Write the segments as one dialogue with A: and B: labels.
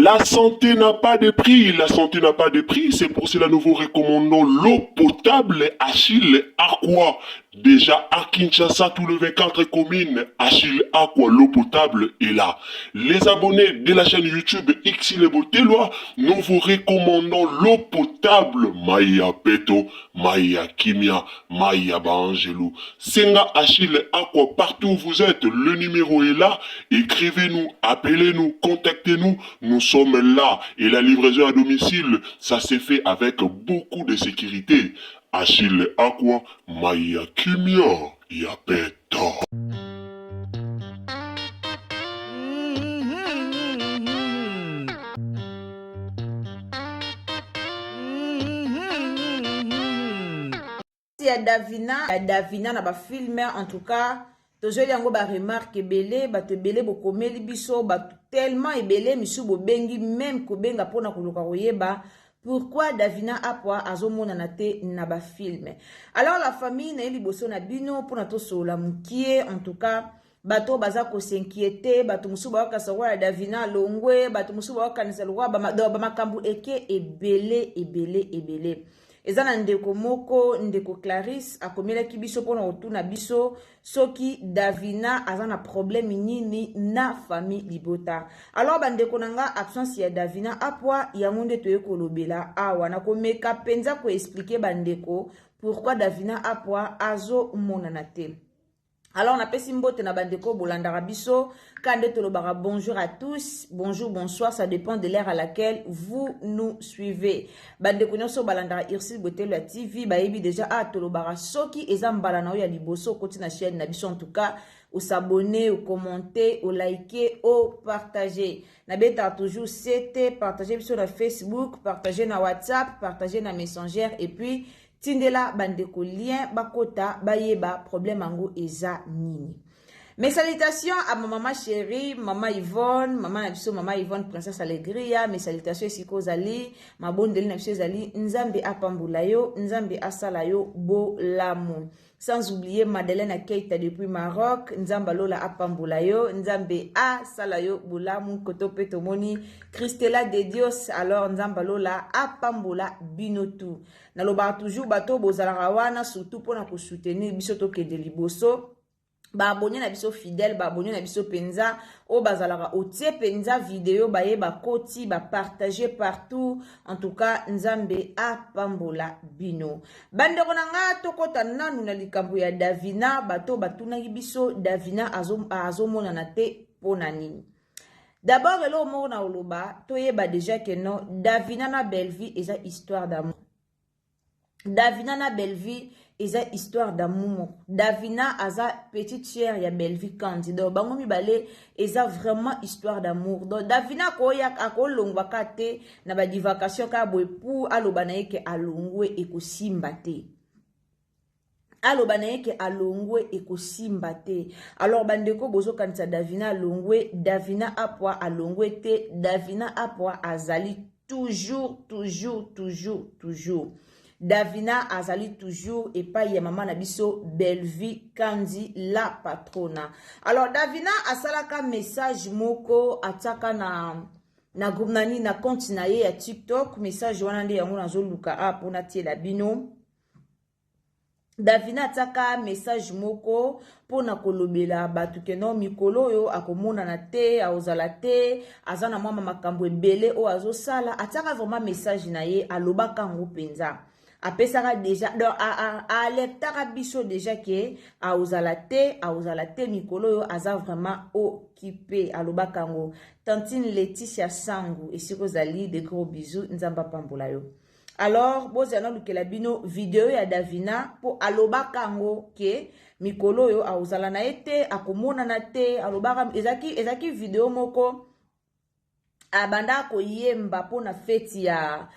A: La santé n'a pas de prix, la santé n'a pas de prix, c'est pour cela que nous vous recommandons l'eau potable Achille Aqua. Déjà à Kinshasa, tout le 24 communes, Achille Aqua, l'eau potable est là. Les abonnés de la chaîne YouTube Xile Botelwa, nous vous recommandons l'eau potable Maya Peto, Maya Kimia, Maya Bangelou. Senga Achille Aqua, partout où vous êtes, le numéro est là. Écrivez-nous, appelez-nous, contactez-nous. Nous sommes là et la livraison à domicile, ça s'est fait avec beaucoup de sécurité. Achille Aqua, Maya Kimia, Yapeta.
B: Ya Davina na ba filme en tout cas toujours yango ba remarque belé ba te belé bokomeli biso ba tellement ebelé misu bo bengi même ko benga pona koluka koyeba pourquoi Davina Apwa azomona na te na ba filme. Alors la famille na liboso na bino pona to sola mukie en tout cas bato baza ko s'inquiéter bato musu ba ka sawa Davina longwe bato musu ba ka niselwa ba makambu eke ebele. Ezana ndeko moko ndeko Clarisse akomelaki biso pona otuna biso soki Davina azana problème nini na famille libota. Alors bandeko nanga absence ya Davina Apwa yango nde toye kolobela awa na komeka penza ko expliquer bandeko pourquoi Davina Apwa azo monana te. Alors, on a pesi mbote na bandeko bolandara biso. Kande tolobara bonjour à tous. Bonjour, bonsoir. Ça dépend de l'heure à laquelle vous nous suivez. Bandeko nyonso balandara Irsil Botelwa la TV. Baebi déjà à tolobara soki ezam balana ya liboso koti na chaîne na biso en tout cas. Ou s'abonner, ou commenter, ou liker, ou partager. Nabeta toujours c'était partager sur Facebook, partager na WhatsApp, partager na Messenger et puis tindela bandeko lien bakota bayeba problème ango eza nini. Mes salutations à ma maman chérie, maman Yvonne, maman Yvonne princesse Allegria, mes salutations esiko zali, ma bondeli na biso zali, nzambe apambula yo, nzambe asala yo bo lamu. Sans oublier Madeleine Keita depuis Maroc, nzamba lola apambula yo, nzambe asala yo bo lamu koto petomoni, Christella de Dios, alors nzamba lola apambula binotu. Naloba toujours bato bozala wana surtout pona ko soutenir biso to ke de liboso. Ba abonné na biso fidèle, ba abonné na biso penza, o bazalaka otie penza vidéo ba yeba koti, ba partager partout. En tout cas, nzambe apambola bino. Bandeko nanga tokota nanu na likambo ya Davina, bato batunaki biso Davina azomona na te pona nini. D'abord, elo moko na oloba, toyeba déjà que non, Davina na Belleville eza histoire d'amour. Davina na Belleville eza histoire d'amour. Davina aza petite chère ya Belleville candidat. Bango mibale eza vraiment histoire d'amour. Donc Davina koya akolongwa kate na ba divakation ka boy pour aloba na yeke alongwe ekosimba te. Aloba na yeke alongwe ekosimba te. Alors bandeko bozo kanisa Davina alongwe, Davina Apwa alongwe te, Davina Apwa azali toujours. Davina azali toujours et pas ya maman nabiso Belleville Kandi la patrona. Alors Davina asalaka message moko ataka na groupe nani na compte na ye ya TikTok message wana nde yango nazoluka apona tie la bino. Davina ataka message moko pona kolobela batu ke non mikolo yo akomona na te aozala te azana mwa makambo ebele o azosala ataka vraiment message na ye alobaka ngo penza. Apesaka déjà donc alertaka biso déjà que aozala te mikolo yo aza vraiment occupé alobaka ngo tantine Laetitia Sangu esiko zali de gros bisous nzamba pambola yo. Alors bozana lukela bino vidéo ya Davina po alobaka ngo ke mikolo yo aozala na ete akomona na te alobaka ezaki vidéo moko abanda koyemba pona fête ya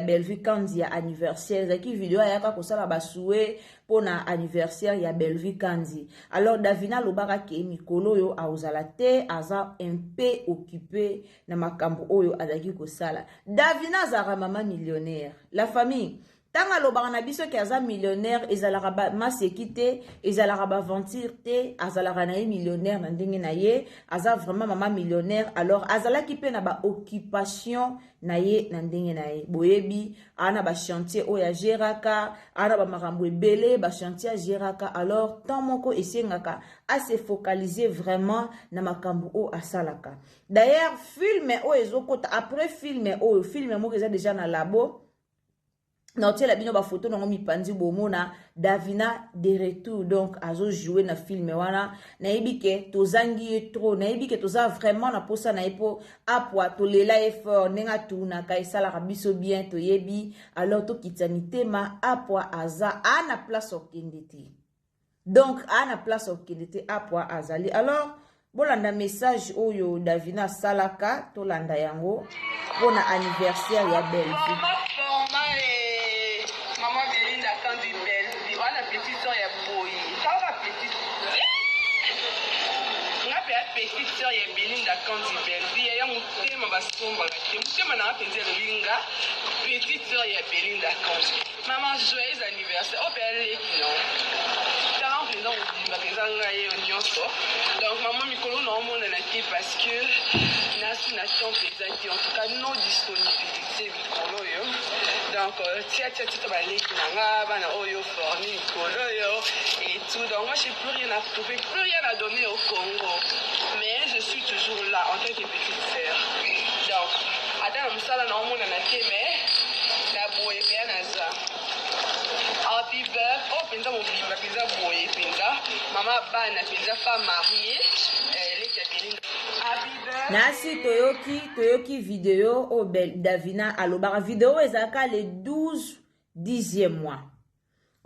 B: Belleville Kandi ya anniversaire zaki video ayaka kosala basoué pona anniversaire ya Belleville Kandi. Alors Davina lobaka ke mikolo yo aozala te aza un peu occupé na makambo oyo azaki kosala. Davina azara maman millionnaire. La famille tanga lobaka na biso ki aza millionnaire ezalaka ba maseki te ezalaka ba aventure te azalaka na ye millionnaire na ndenge na ye aza vraiment mama millionnaire alors azalaki pe na ba occupation na ye na ndenge na ye boyebi ana ba chantier oyo agéraka ana ba makambo ebele ba chantier agéraka alors tant moko esengaka a se focaliser vraiment na makambo oyo asalaka d'ailleurs film oyo ezokota après film moko eza déjà na labo na otiela bino ba photo nango mipandi bomona Davina de retour donc azo jouer na film wana nayebi ke tozangi ye trop nayebi ke toza vraiment na posa na epo apwa tolela effort nenga tunaka esalaka biso bien toyebi alors tokitisa mitema apwa aza ana place okende te donc ana place okende te apwa azali alors bolanda message oyo Davina salaka tolanda yango pona anniversaire ya Belle.
C: Petite sœur ya Belinda Kandi Belvi ya mutema basomba te mutema na penze linga petite sœur ya Belinda Kandi maman joyeux anniversaire au belle non tant que non ba penza ngai nyonso donc maman mikolo na omona na ki parce que nasu na champ exact en tout cas non disponibilité mikolo yo donc tia ba leki na nga bana oyo forni mikolo yo et tout donc moi j'ai plus rien à prouver plus rien à donner au Congo. Mais je suis toujours là en tant que petite sœur. Donc, attends, je suis là dans mon anaké, mais la boye bien à ça. Happy birthday, oh, pinza mon petit pinza boye pinza. Maman bana pinza femme mariée, elle est capitaine. Happy birthday.
B: Nasi toyoki vidéo au Davina alobara vidéo ezaka le 12e mois.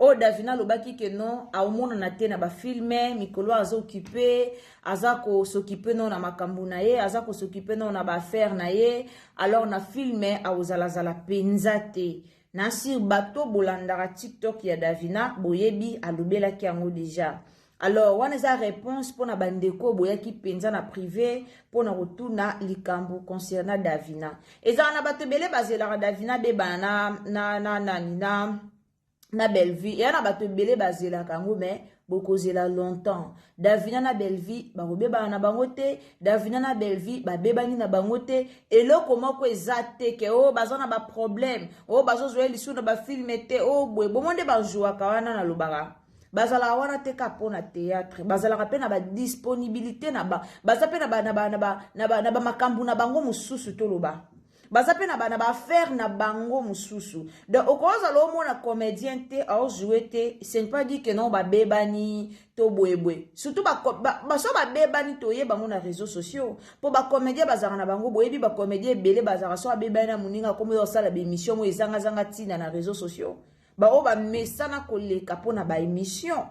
B: Oh Davina lobaki ke non aomona na te na ba filme mikolo azo occupé azako s'occuper non na makambu na ye azako s'occuper non na ba affaire na ye alors na filme aozala penza te na sur bato bolandaka TikTok ya Davina boyebi alobelaki yango déjà alors wana eza réponse pona bandeko boyaki penza na privé pona rotuna likambo concernant Davina ezala na bato bele bazelaka Davina bebana na Bellevue et na bato belé bazela kango mais bokozela longtemps Davina na Bellevue ba robeba na bangote Davina na Bellevue ba bebani na bangote eloko moko ezate ke o bazona ba problème o bazozoe lisu na ba filme te o boye bomonde banjua kawana na lobaka bazala wana te ka pona théâtre bazala ka na ba disponibilité na ba bazape na ba makambu na bango mususu to loba bazape na ba affaire na bango mususu donc okoza lo mona comédien te au jouer te c'est pas dit que non ba bebani to boyebwe surtout ba so ba bebani to ye bango na réseaux sociaux pour ba comédien bazara na bango boyebi ba comédien belé bazara so bebani na muninga comme yo sala ba émission mo ezanga tina na réseaux sociaux ba o ba mesana koleka pona ba émission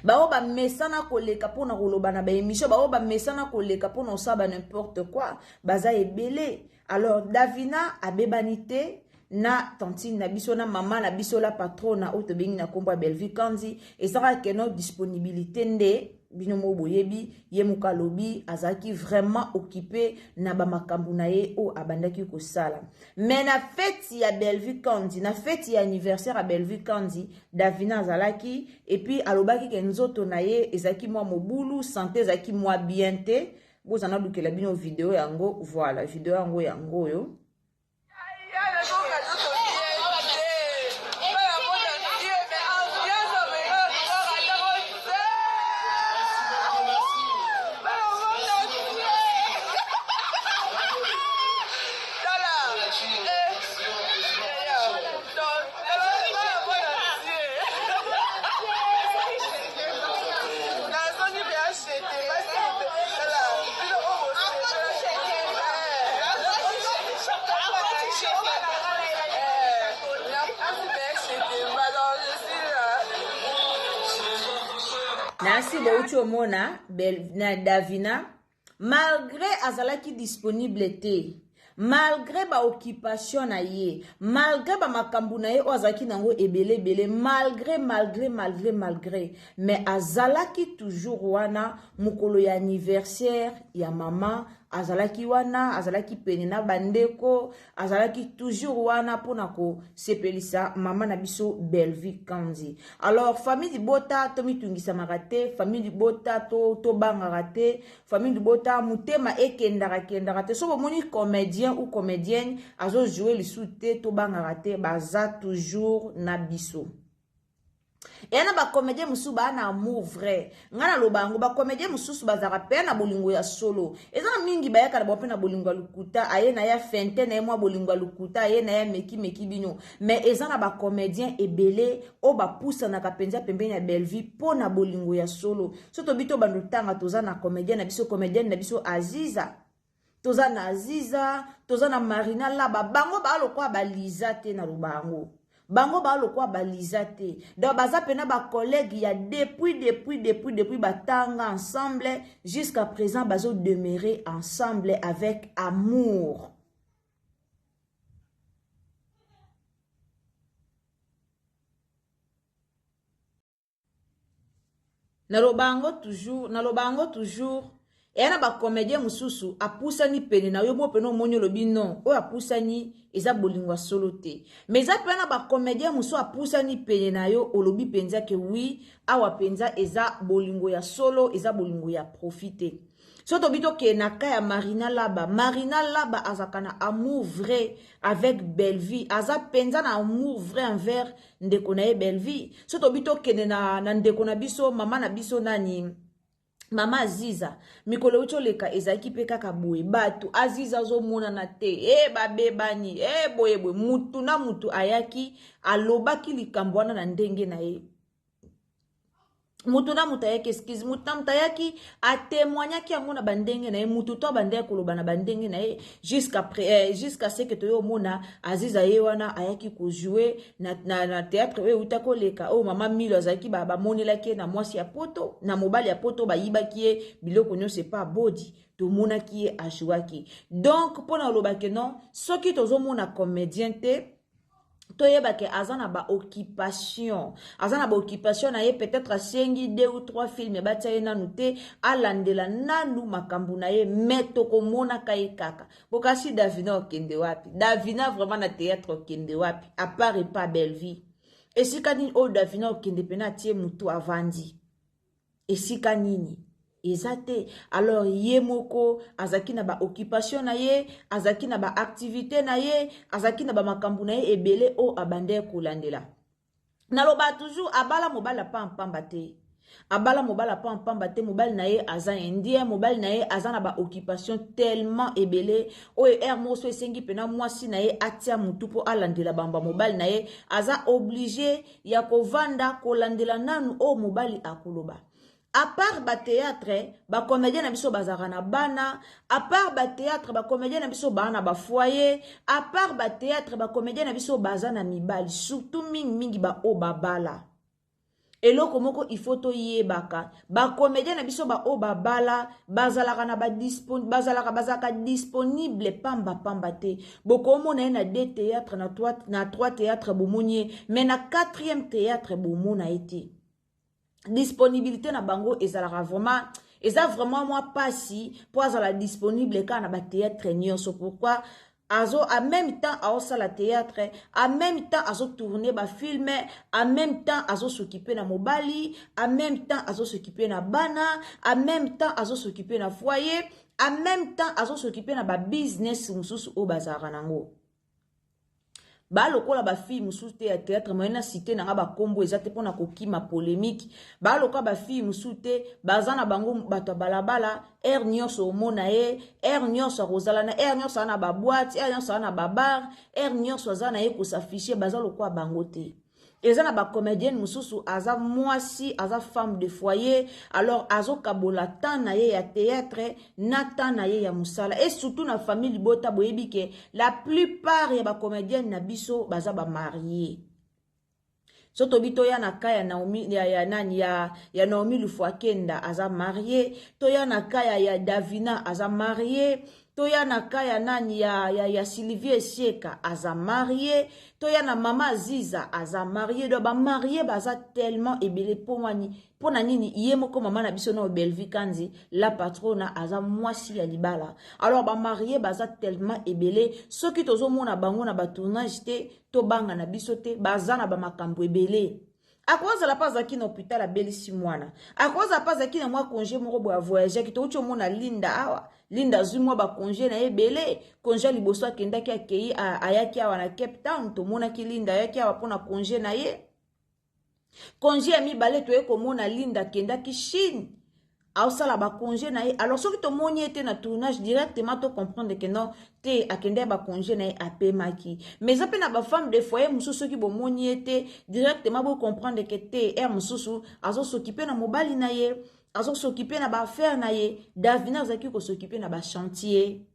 B: ba o ba mesana koleka pona koloba na ba émission ba o ba mesana koleka pona osaba n'importe quoi baza ebele alors Davina abebanité na tantine na biso na mama na biso la patrona o to bengi na kombo Bellevue Kandi ezaka ke no disponibilité nde bino mo boyebi ye mukalobi azaki vraiment occupé na ba makambu na ye o abandaki ko sala mais na fête ya Bellevue Kandi na fête ya anniversaire à Bellevue Kandi Davina azalaki et puis alobaki ke nzoto na ye ezaki mwa mobulu santé ezaki mwa bien te bozana dukela bino vidéo yango voilà vidéo yango yo Nasi bauchi omona na Davina malgré azalaki disponible te malgré ba occupation na ye malgré ba makambu na ye o azalaki nango ebele malgré mais azalaki toujours wana mukolo ya anniversaire ya mama azalaki wana azalaki pene na bandeko azalaki toujours wana mpona kosepelisa mama na biso Belleville Kandi. Alors famille Libota tomitungisamaka te, famille Libota tobangaka te, famille Libota mutema ekendaka te. So bomoni comédien ou comédienne azo jouer lisu te tobangaka te, baza toujours na biso. Et na ba comédien musu ba na amour vrai ngana lobango ba comédien musu bazaka pe na bolingo ya solo eza mingi ba yaka ba pe na bolingo ya lukuta aye na ya fente na mwa bolingo ya lukuta aye na ya meki bino mais eza na ba comédien ebele o ba poussa na kapenza pembeni ya Belleville po na bolingo ya solo so to bito bandu tanga toza na comédien na biso comédienne na biso Aziza toza na Aziza toza na Marina Laba bango ba lokwa ba Liza te na lubango bango ba lokwa baliza te donc baza pena ba collègue ya depuis batanga ensemble jusqu'à présent bazo demeurer ensemble avec amour. Nalobango toujours et na ba comédien mususu apusani pene na yo mo peno monyo lobi non o apusani eza bolingwa solo te mais za pena ba comédien musu apusani pene na yo olobi penza ke oui awa penza eza bolingo ya solo eza bolingo ya profiter. So to bito ke na ka ya Marina Laba azakana amour vrai avec Belleville aza penza na amour vrai envers ndeko na ye Belleville. So to bito ke na ndeko na biso mama na biso nani Mama Aziza, mikolo ucho leka ezaki pe kaka boye batu Aziza zo mona na te babebani boye mutu na mutu ayaki alobaki likambo wana na ndenge na ye mutu na mutu ayaki excuse mutu na mutu ayaki atémoignaki yango na bandenge na ye mutu to bandeke koloba na bandenge na ye jusqu'à ce que toyo mona Aziza ye wana ayaki ko jouer na théâtre we uta ko leka mama Milo azaki ba monelaki na mwasi ya poto na mobali ya poto ba yibaki ye biloko nyonso pas body to monaki ye ajouaki donc pona lobaki non soki tozo mona comédien te toyeba ke azana ba occupation na ye peut-être asengi 2 ou 3 films batia ye nanu te alandela nanu makambu na ye meto komona kai kaka bokasi Davina okende wapi Davina vraiment na théâtre okende wapi à part et pas Belleville esika nini o Davina okende pena tie mutu avandi esika nini ezate alors ye moko azaki na ba occupation na ye azaki na ba activité na ye azaki na ba makambu na ye ebele o abande kolandela naloba toujours abala mobala pamba te mobali na ye aza indien mobali na ye aza na ba occupation tellement ebele o moso esengi pena mwasi na ye atia mutu po alandela bamba mobali na ye aza obligé ya kovanda kolandela nanu o mobali akoloba. À part ba théâtre, ba comédien na biso bazaka na bana, à part ba théâtre, ba comédien na biso bana ba foyer, à part ba théâtre, ba comédien na biso baza na mibali, surtout mingi ba o babala. Eloko moko il faut to yebaka, ba comédien na biso ba o babala, bazalaka na bazaka disponible pamba te. Boko mona na 2 théâtres na 3 théâtres bomonier, mais na 4e théâtre bomona été. Disponibilité na bango ezalaka vraiment moi passi pour azala disponible quand na ba théâtre nyonso pourquoi azo en même temps aosa la théâtre en même temps azo tourner ba film en même temps azo s'occuper na mobali en même temps azo s'occuper na bana en même temps azo s'occuper na foyer en même temps azo s'occuper na ba business mususu o bazara nango ba lokola ba fille mususu te ya théâtre moyena cité na ba kombo ezate pona kokima polémique ba lokola ba fille mususu te bazana bango bato balabala nyonso omona ye nyonso rozala na nyonso na ba boîte nyonso na ba bar nyonso azana ye ko s'afficher baza lokola bango te ezana ba comédienne mususu aza mwasi aza femme de foyer alors azo kabola tan na ye ya théâtre na tan na ye ya musala et surtout na famille Libota boyebi ke la plupart ya ba comédienne na biso baza ba marié soto bito ya na kaya Naomi ya Naomi Lufwakenda aza marié to ya na kaya ya Davina aza marié toya na kaya nani ya Sylvie Esieka aza marié, toya na mama Aziza aza marié, do ba marié baza tellement ebele po na nini ye moko mama na biso na Belvi Kanzi la patrona aza mwasi ya libala. Alors ba marié baza tellement ebele, soki tozo mona bango na ba tournage te to banga na biso te baza na ba makambo ebele. A cause la pas qui na hôpital a belisi mwana. A cause la pas qui na moi congé moko bo voyager ki to ucho mona Linda awa. Linda zumwa ba congé na ebele, congé liboso akenda ki akei ayaki awa na Cape Town to mona ki Linda ayaki awa pona congé na ye. Congé mi balé to e ko mona Linda kenda ki Chine. Aosala ba congé na ye. Alors soki to moni était na tournage directement to comprendre que non te akende ba congé na ye ape maki. Mais après na ba femme de foyer mususu ki bo moni était directement bo comprendre que te mususu azo s'occuper na mobali na ye, azo s'occuper na ba affaire na ye, Davina zaki ko s'occuper na ba chantier.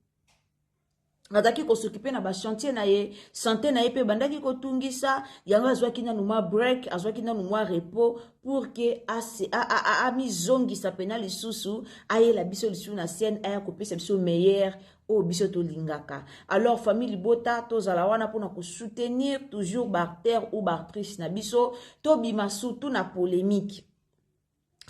B: Azaki ko s'occuper na ba chantier na ye, santé na ye pe bandaki ko tungisa, yango azwaki na numa break, azwaki na numa repos pour que a mi zongi sa pena lisusu, aye la biso lisusu na scène, aya ko pesa biso meilleur o biso to lingaka. Alors famille Bota to zala wana pona ko soutenir toujours Barter ou Bartrice na biso, to bima surtout na polémique.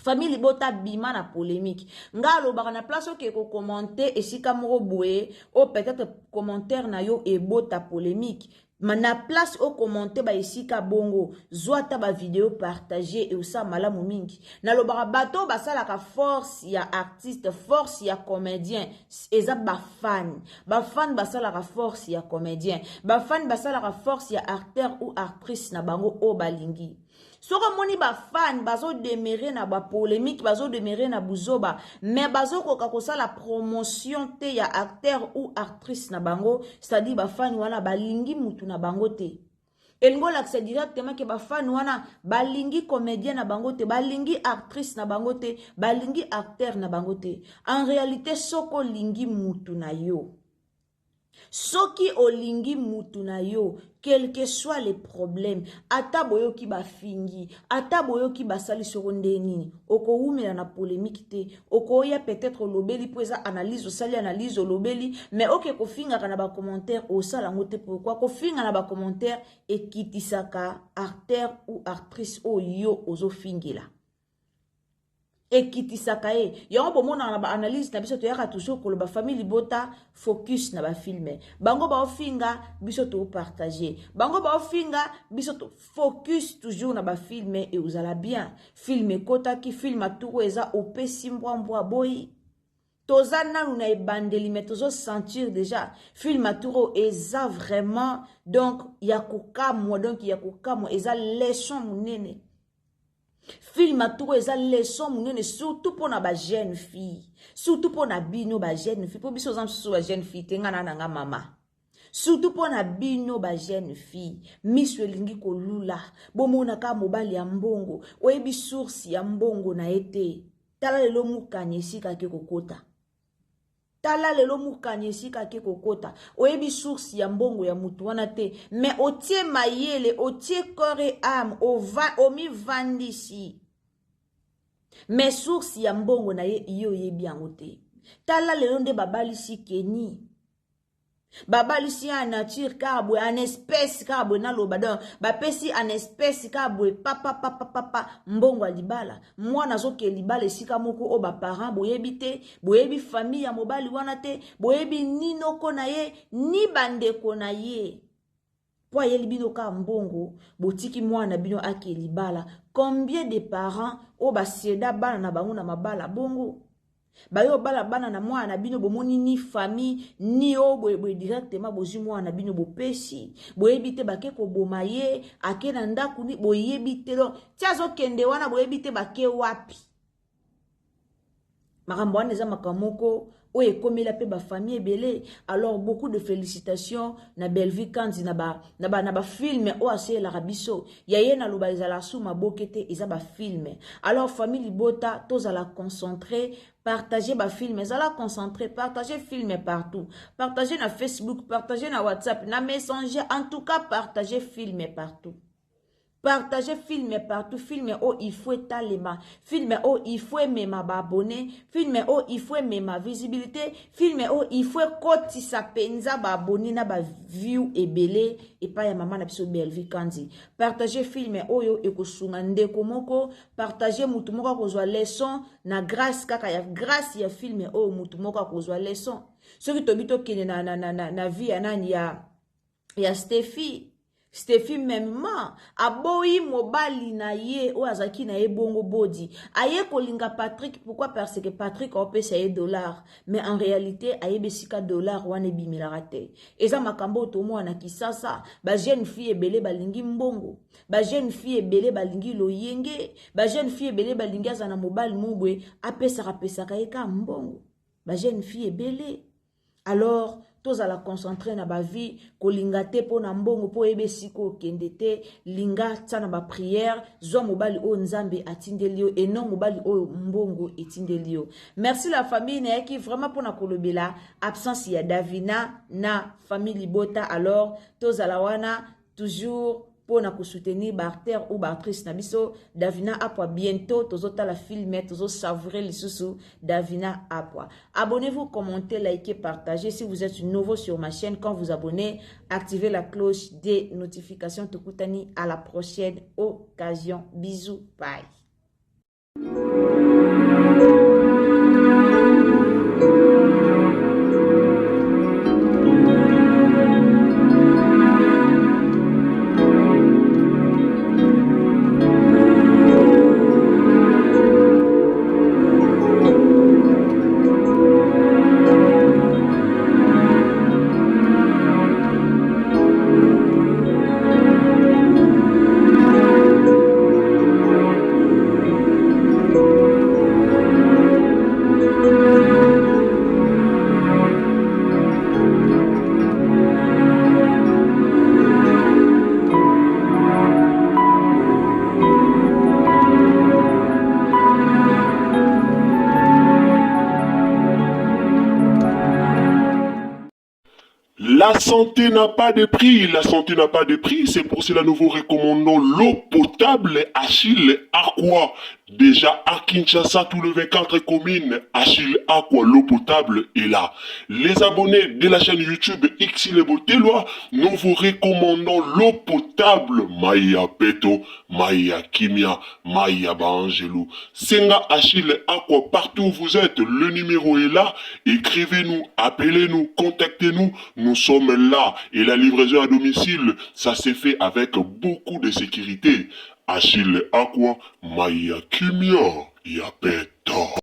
B: Famille Bota bima na polémique. Nga lo baka na place oke ko commenter esika moko boye o peut-être commentaire na yo e bota polémique. Na place au commenter ba esika bongo zwata ba vidéo partager et osa malamu mingi. Na lo baka bato basala ka force ya artiste, force ya comédien, eza ba fan. Ba fan basala ka force ya comédien. Ba fan basala ka force ya acteur ou actrice na bango o balingi. Soko moni ba fan bazo demeurer na ba polémique, bazo demeurer na buzoba, mais bazo koka kosala promotion te ya acteur ou actrice na bango, c'est-à-dire ba fan wana balingi mutu na bango te. Elingo l'accès directement ke ba fan wana balingi comédien na bango te, balingi actrice na bango te, balingi acteur na bango te. En réalité soko lingi mutu na yo. Soki olingi mutu na yo, quel que soit les problèmes, ata boyo ki ba fingi, ata boyo ki ba sali soronde nini, oko umela na polémique te, oko ya peut-être lobeli po eza analyse, osali analyse lobeli, mais ok ko finga kana ba commentaire osala ngote pourquoi ko finga na ba commentaire ekitisaka acteur ou actrice o yo ozo fingila. Ekitisaka e yango bomona na ba analyse na biso to yaka toujours ko ba famille Bota focus na ba filme bango ba ofinga biso to partager bango ba ofinga biso to focus toujours na ba filme et uzala bien filme kota ki filma turo eza opesi mbwa boy toza nanu na ebandeli mais tozo sentir déjà filma turo eza vraiment donc yakokamwa donc yakokamwa eza leçon munene. Film a tout eza leçon munene surtout pour na ba jeune fille surtout pour na bino ba jeune fille pour biso zam so ba jeune fille tenga na nga mama surtout pour na bino ba jeune fille miso elingi ko lula bomona ka mobali ya mbongo oyebi source ya mbongo na ete tala lelo mukanyesi ka ke kokota tala lelo mukanyesi ka ke kokota oyebi source ya mbongo ya mutu wana te mais otie mayele otie corps et âme omi vandisi mais source ya mbongo na ye iyo yebi yango te tala lelo nde babalisi Keni babalisi en nature kabwe en espèce kabwe na loba donc bapesi en espèce kabwe papa mbongo alibala mwana zoke libala esika moko o ba parents boyebi te boyebi famille ya mobali wana te boyebi ninoko na ye ni bandeko na ye po yeli bino ka mbongo botiki mwana bino ake libala combien de parents o basieda bana na bango na mabala bongo bayo bala bana na mwana bino bomoni ni famille ni o boye directement bozi mwana bino bopesi boyebi te bake ko boma ye ake na ndaku ni boyebi te donc tiazo kende wana boyebi te bake wapi makambo wana eza makamoko oye komela pe ba famille belé. Alors beaucoup de félicitations na Belvi Kanzi na ba film o ase la rabiso yaye na loba ezala suma bokete eza ba film. Alors famille Bota toza la concentrer partager ba film ezala concentrer partager film partout partager na Facebook partager na WhatsApp na Messenger en tout cas partager film partout Partagez film partout, film oh il faut talema, film oh il faut ma abonné, film oh il faut ma visibilité, film oh il faut koti sa penza ba abonné na ba view ebele et pas ya maman na biso Belvi Kandi. Partagez film oh yo ekosunga ndeko moko, partagez mutu moko kozwa leçon na grâce kaka ya grâce ya film oh mutu moko kozwa leçon. Soki tobito kene na vie ya nani ya Steffi memement aboyi mobali na ye o azaki na ye bongo body aye kolinga Patrick. Pourquoi? Parce que Patrick a pesa ye dollar, mais en réalité aye besika dollar wane bimilaka te. Eza makambo tomo na kisasa ba jeune fille ebele balingi mbongo, ba jeune fille ebele balingi loyenge, ba jeune fille ebele balingi azana mobali mubwe apesa ka ye ka mbongo, ba jeune fille ebele. Alors tous à la concentrer na ba vie kolinga te po na mbongo po ebe siko kende te linga tsana ba prière zo mobali o nzambe atindelio et non mobali o mbongo etindelio. Merci la famille na qui vraiment pour na kolobela absence ya Davina na famille Libota. Alors tous à la wana toujours pour na soutenir Barter ou Bartrice na biso Davina Apwa. Bientôt tozota la filmer, tozo savourer les sous Davina Apwa. Abonnez-vous, commentez, likez, partagez. Si vous êtes nouveau sur ma chaîne, quand vous abonnez, activez la cloche des notifications. Tokutani à la prochaine occasion. Bisous, bye.
A: La santé n'a pas de prix, la santé n'a pas de prix, c'est pour cela nous vous recommandons l'eau potable Achille Aqua. Déjà à Kinshasa, tous les 24 communes, Achille Aqua, l'eau potable est là. Les abonnés de la chaîne YouTube Xile Botelwa, nous vous recommandons l'eau potable Maya Peto, Maya Kimia, Maya Bangelou. Senga Achille Aqua, partout où vous êtes, le numéro est là. Écrivez-nous, appelez-nous, contactez-nous, nous sommes là. Et la livraison à domicile, ça s'est fait avec beaucoup de sécurité. Achille Aqua, Maya Kimia, Yapeto.